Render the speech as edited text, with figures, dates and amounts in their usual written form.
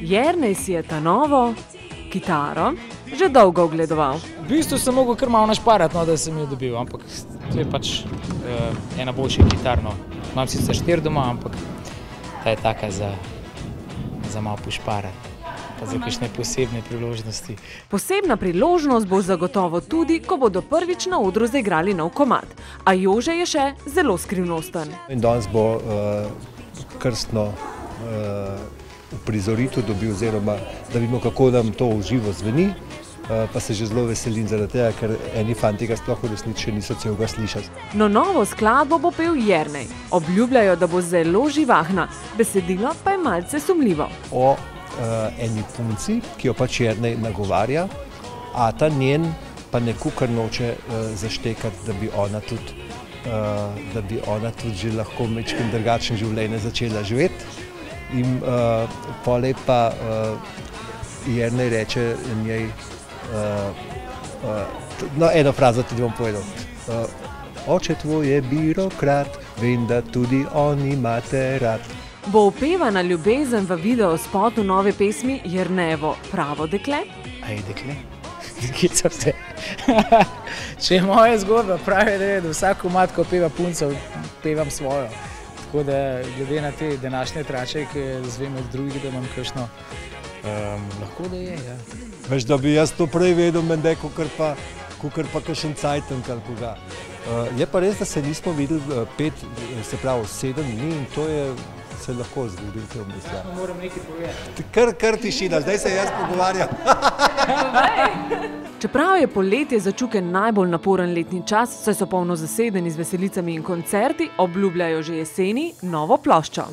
Jernej si je ta novo kitaro že dolgo ogledoval. V bistvu sem mogel kar malo našparati, no, da sem jo dobil, ampak to je pač ena boljša kitar. No. Imam sicer 4 doma, ampak ta je taka za malo pošparati, pa za kakšne posebne priložnosti. Posebna priložnost bo zagotovo tudi, ko bodo prvič na odru zaigrali nov komad. A Jože je še zelo skrivnosten. In danes bo krstno uprizoritev dobil, oziroma da vidimo, kako nam to v živo zveni, pa se že zelo veselim zaradi tega, ker eni fanti ga sploh v resnici še niso celega slišali. No, novo skladbo bo pel Jernej. Obljubljajo, da bo zelo živahna, besedilo pa je malce sumljivo. O eni punci, ki jo pač Jernej nagovarja, a ta njen pa nekukar noče zaštekati, da bi ona tudi že lahko majčkeno drugačno življenje začela živeti. In pole pa Jernej reče njej, no, eno frazo tudi bom povedal. Oče tvoj je birokrat, vem, da tudi on imate rad. Bo opevana ljubezen v videospotu nove pesmi Jernejevo pravo dekle? A je dekle? Kica se. Če je moja zgodba, pravi, da vsak komad, ko peva punca, pevam svojo. Tako da, glede na te današnje trače, ki zvem od drugih, da imam kakšno, lahko da je, ja. Veš, da bi jaz to prej vedel, mende, kakor pa kakšen cajtank ali koga. Je pa res, da se nismo videli 7 dni in to je se lahko zgodil te obdesja. Moram nekaj povedati. Kar tišina, zdaj se jaz pogovarjam. Čeprav je poletje za Čuke najbolj naporen letni čas, saj so polno zasedeni z veselicami in koncerti, obljubljajo že jeseni novo ploščo.